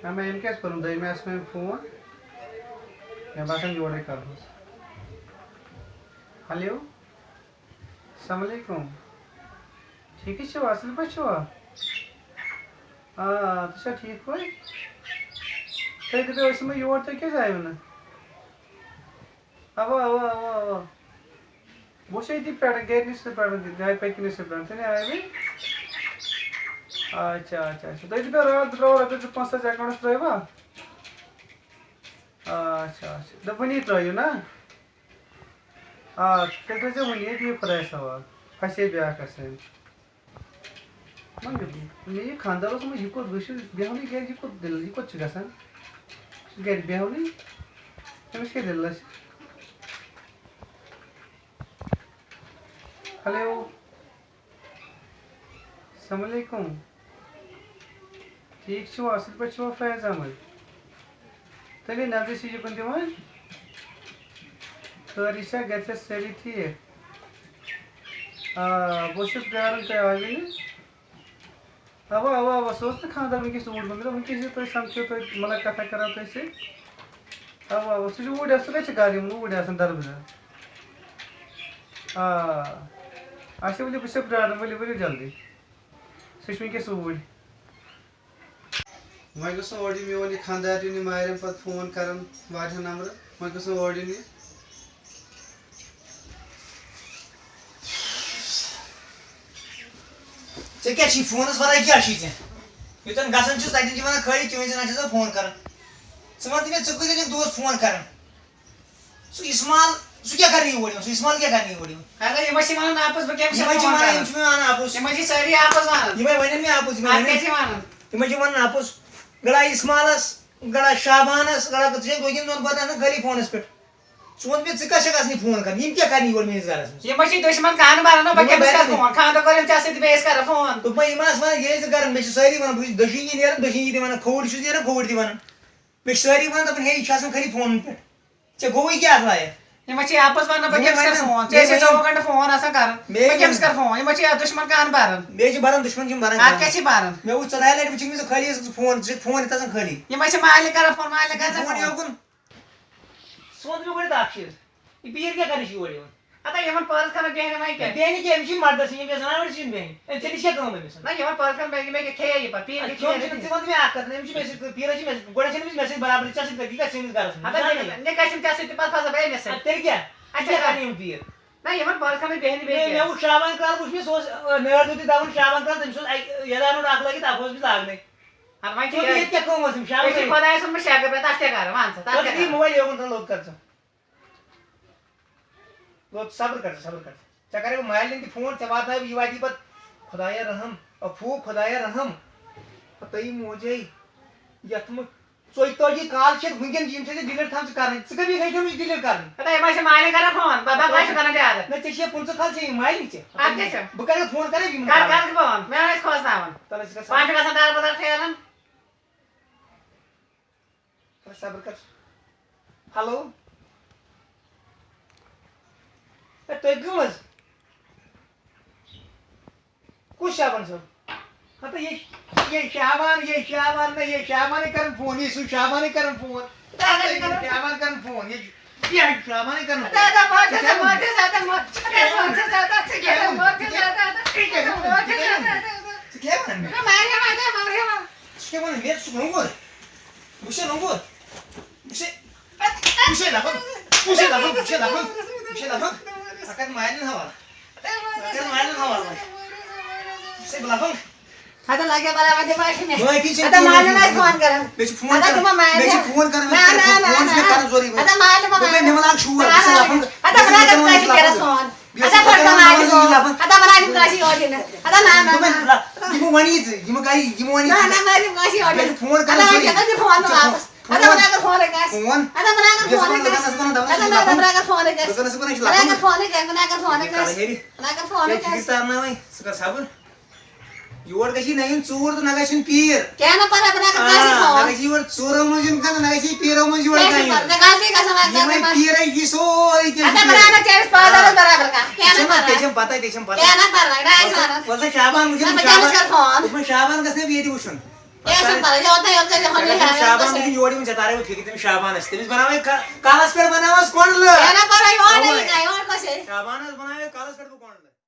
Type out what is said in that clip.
मैं क्या करूँ दही में इसमें फोन मैं बासन जोड़े कर हेलो अस्सलामुअलैकुम ठीक है असल पे तो ठीक पे तुम दपो योर तुम क्या आयो ना अवा अवा अवा अवा बस ये पे गर पे गाय पकनस पे तुम आयो अच्छा अच्छा अच्छा तुम दपो रात त्रो रपे 500 अकाउंट त्रा अच्छा अच्छा दप वनी त्रो ना तेल थो वन ये खुदा सवाल फसे ब्या सन मे खानदार यह कोत बेहन गर यह कोत दिल यह कोत गसान गर बेहन अमिस क्या दिल हेलो अस्सलामुअलैकुम ठीक असल पे फैज़ अहमद तले नजर शुन दिवान सारी गर सारी ठीक बस प्रान तुम आवे अवा अवा अवा सह खानदार वनस ऊट गो वनस तुम समझो तुम मतलब कथा करान तुम सी अवा अवा सह ऊट सह कत कर ऊट दरबदर अच्छा वली बस प्रान वली जल्दी सह वनस ऊट वह गो ओर मोन यह खानदार इन मारियम पे फोन कर नंबर वह गो ओर इन क्या फोनस वन क्या युतन गसान तथन वन खड़ी चुन ना फोन कर वन मे कत दोस्त फोन कर इसमाल सह क्या कर योर सह इसमाल क्या कर योर अगर यम वन आपस वन सारी आपस वन मे आपुस वन आपुस गड़ा इसमालस गड़ा शाबानस गड़ा दोन दोन गली फोनस पे वन मे क्या फोन कर क्या कर योर मेस गरस यम दुश्मन कान बारन फोन खानद कर फोन तो मैं वन ये कर मे सारी वन बहुत दशीन दशीन वन खोड़ खोड़ वन मे सारी वन दपान हे यह खाली फोन पे ऐ गो क्या लायक यम आपस वन फोन 24 घंटे फोन कर फोन यम दुश्मन कान बारन मे बरन दुश्मन बरन क्या बारन मे वो 14 लट वो खाली फोन फोन खाली यम मालिक कर फोन मालिक कर फोन योकुन सोच मे गो चीज ये पीर क्या कर योर अतः यमन पर्स कर बेहन वह क्या बेहन क्या अमिस मर्दस यम जनावर बेहन तेल क्या कम अमिस ना यमन पर्स कर मे खे ये पीर वन मे अमिस पीर गोड़ मेसेज बराबर सन गरस ने कसिन फसा बे मेसेज तेल क्या अच्छा पीर ना यमन पर्स कर बेहन मे वो शाबान काल वो नर दुत दवन शाबान काल तम यदान लगित अखोस लागने क्या कम शाबान खुदा सुन शेक पे तस क्या कर वन मोबाइल योगन लोग कर सब्र कर चे कर मालिन फोन चे वात यह वाती पे खुदाया रहम अफू खुदाया रहम तई मोजे ये 40 काल वनकन डिलीट थम कर कभी गई डिलीट कर मालिक कर फोन बाबा ना चे 50 काल मालिन बह कर फोन कर फोन मैं खोजन सब्र कर हेलो तुम कम कुछ शाबान सब हाँ तो ये शाबान ना ये शाबान कर फोन ये शाबान कर फोन शाबान कर फोन ये शाबान कर akan mainin hawal saya belakang ada lagi bala mati pakai ni मैं पीछे ada मालूम नहीं फोन करें मैं फोन ada cuma main मैं फोन कर ना ना ना फोन में कर जोरी ada मालूम तो मैं निमलाक शू है ada mana kasih kira phone ada phone मालूम ada mana kasih order ada ना ना gimana wani gimana wani ना ना मालूम kasih order फोन कर ada kita di फोन वापस ada mana phone gas phone ada mana phone gas ada mana phone gas bukan sebenarnya mana phone gas mana phone gas mana phone gas kita namai sekarang sabun your गशी नहीं चोर तो नगाशिन पीर क्या ना पर अपना kasih phone नगाशी your चोर मजिन का नगाशी पीर मजिन योर नहीं नगाशी का समय ये मैं पीर है ये सोरी के ada mana चेस बराबर का क्या ना पर तेजम पता है तेजम पता क्या ना पर रहा है वैसे शाबान मुझे कर फोन उसमें शाबान कसने भी ये थी उशन शाबान की योड़ी में जता रहे थे कि शाबान तमिस बनावे कालस पे बनावस कोन ल शाबान शाबान बनावे कालस पे कोन ल